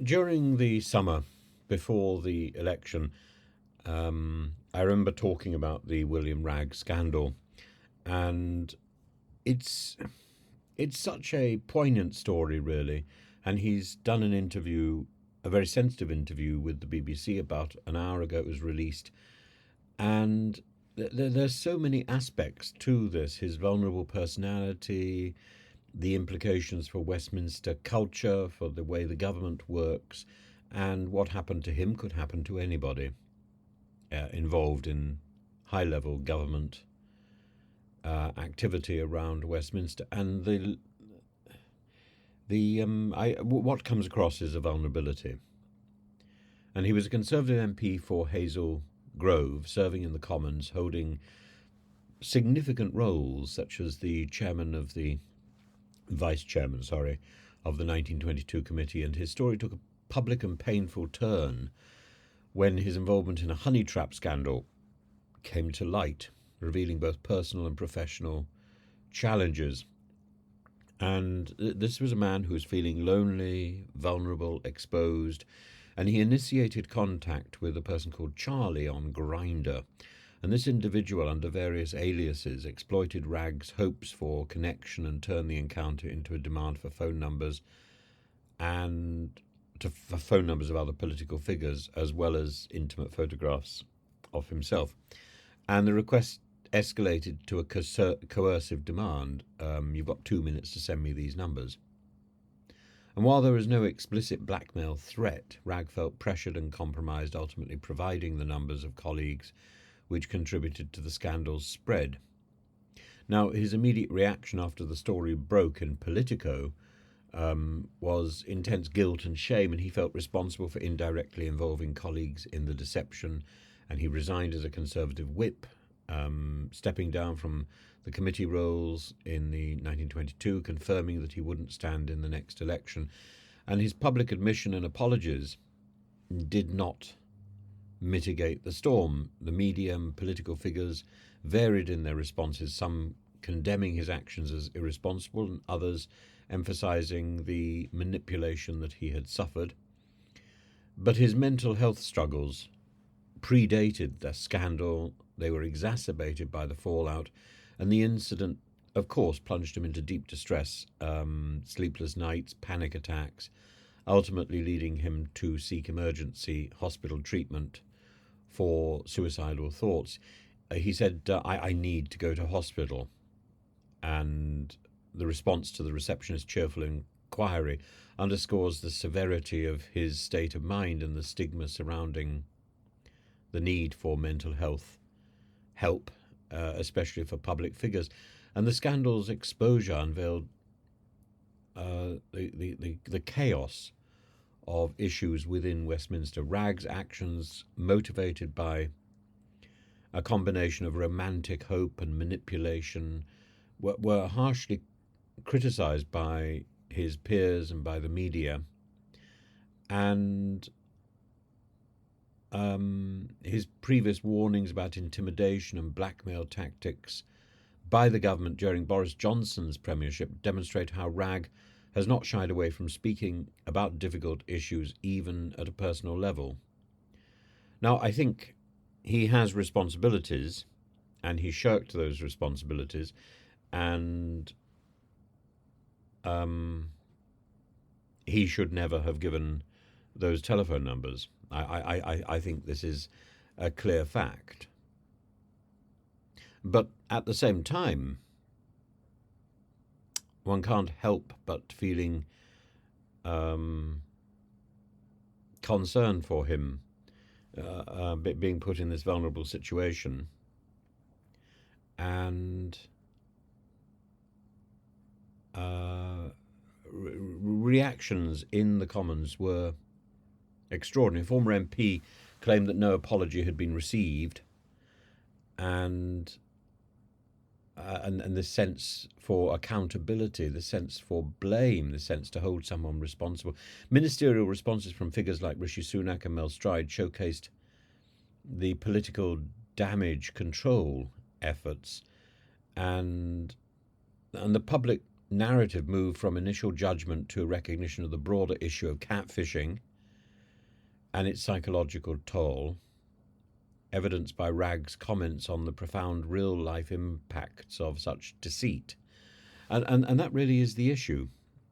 During the summer before the election, I remember talking about the William Wragg scandal, and it's it's such a poignant story, really. And he's done an interview, a very sensitive interview with the BBC about an hour ago. It was released, and there's so many aspects to this: his vulnerable personality, the implications for Westminster culture, for the way the government works, and what happened to him could happen to anybody involved in high level government activity around Westminster. And what comes across is a vulnerability. And he was a Conservative MP for Hazel Grove, serving in the Commons, holding significant roles such as the vice chairman, of the 1922 committee. And his story took a public and painful turn when his involvement in a honey trap scandal came to light, revealing both personal and professional challenges. And this was a man who was feeling lonely, vulnerable, exposed, and he initiated contact with a person called Charlie on Grindr. And this individual, under various aliases, exploited Wragg's hopes for connection and turned the encounter into a demand for phone numbers for phone numbers of other political figures, as well as intimate photographs of himself. And the request escalated to a coercive demand. You've got 2 minutes to send me these numbers. And while there was no explicit blackmail threat, Wragg felt pressured and compromised, ultimately providing the numbers of colleagues, which contributed to the scandal's spread. Now, his immediate reaction after the story broke in Politico was intense guilt and shame, and he felt responsible for indirectly involving colleagues in the deception, and he resigned as a Conservative whip, stepping down from the committee roles in the 1922, confirming that he wouldn't stand in the next election. And his public admission and apologies did not mitigate the storm. The media and political figures varied in their responses, some condemning his actions as irresponsible and others emphasizing the manipulation that he had suffered. But his mental health struggles predated the scandal. They were exacerbated by the fallout, and the incident, of course, plunged him into deep distress, sleepless nights, panic attacks, ultimately leading him to seek emergency hospital treatment for suicidal thoughts. He said, I need to go to hospital. And the response to the receptionist's cheerful inquiry underscores the severity of his state of mind and the stigma surrounding the need for mental health help, especially for public figures. And the scandal's exposure unveiled the chaos of issues within Westminster. Wragg's actions, motivated by a combination of romantic hope and manipulation, were harshly criticised by his peers and by the media. And his previous warnings about intimidation and blackmail tactics by the government during Boris Johnson's premiership demonstrate how Wragg has not shied away from speaking about difficult issues, even at a personal level. Now, I think he has responsibilities, and he shirked those responsibilities, and he should never have given those telephone numbers. I think this is a clear fact. But at the same time, one can't help but feeling concern for him being put in this vulnerable situation. And reactions in the Commons were extraordinary. A former MP claimed that no apology had been received, and the sense for accountability, the sense for blame, the sense to hold someone responsible. Ministerial responses from figures like Rishi Sunak and Mel Stride showcased the political damage control efforts, and the public narrative moved from initial judgment to a recognition of the broader issue of catfishing and its psychological toll, evidenced by Wragg's comments on the profound real-life impacts of such deceit. And that really is the issue.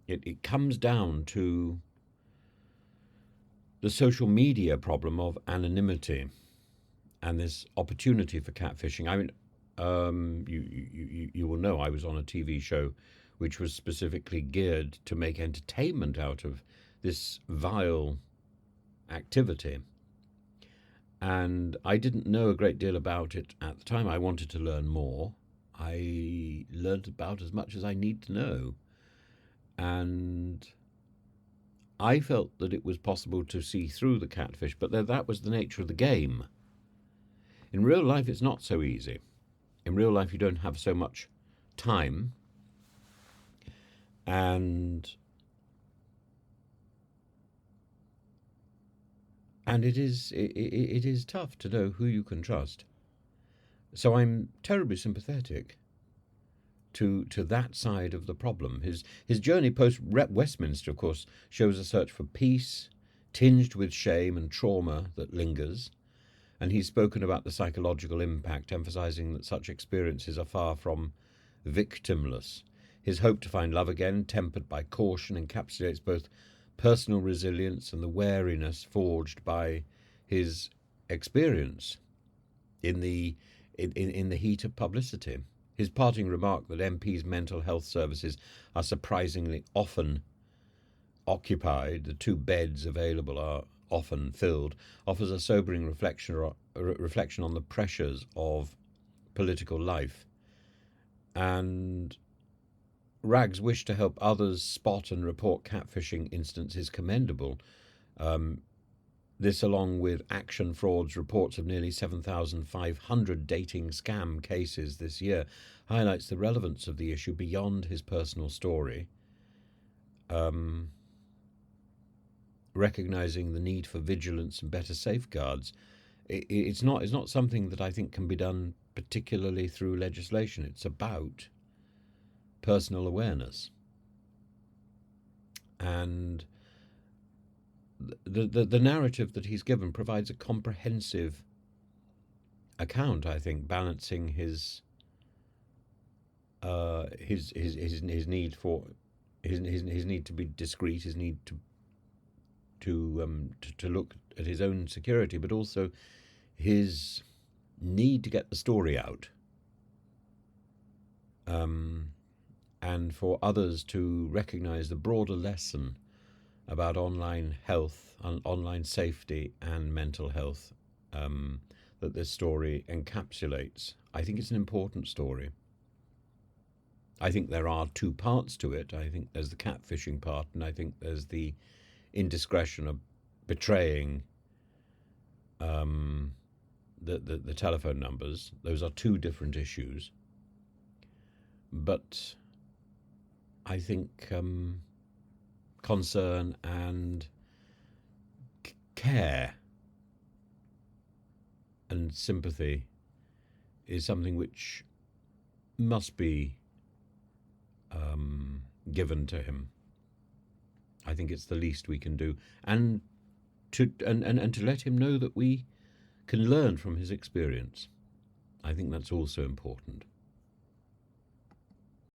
It comes down to the social media problem of anonymity and this opportunity for catfishing. I mean, you will know I was on a TV show which was specifically geared to make entertainment out of this vile activity. And I didn't know a great deal about it at the time. I wanted to learn more. I learned about as much as I need to know. And I felt that it was possible to see through the catfish, but that was the nature of the game. In real life, it's not so easy. In real life, you don't have so much time, and it is tough to know who you can trust. So I'm terribly sympathetic to that side of the problem. His journey post Westminster, of course, shows a search for peace, tinged with shame and trauma that lingers. And he's spoken about the psychological impact, emphasizing that such experiences are far from victimless. His hope to find love again, tempered by caution, encapsulates both personal resilience and the wariness forged by his experience in the heat of publicity. His parting remark that MPs' mental health services are surprisingly often occupied, the 2 beds available are often filled, offers a sobering reflection on the pressures of political life. And Wragg's wish to help others spot and report catfishing incidents is commendable. This, along with Action Fraud's reports of nearly 7,500 dating scam cases this year, highlights the relevance of the issue beyond his personal story. Recognizing the need for vigilance and better safeguards. It's not something that I think can be done particularly through legislation. It's about personal awareness. And the narrative that he's given provides a comprehensive account, I think, balancing his need for his need to be discreet, his need to look at his own security, but also his need to get the story out, and for others to recognize the broader lesson about online health, online safety and mental health that this story encapsulates. I think it's an important story. I think there are 2 parts to it. I think there's the catfishing part, and I think there's the indiscretion of betraying the telephone numbers. Those are 2 different issues. But I think concern and care and sympathy is something which must be given to him. I think it's the least we can do, and to let him know that we can learn from his experience. I think that's also important.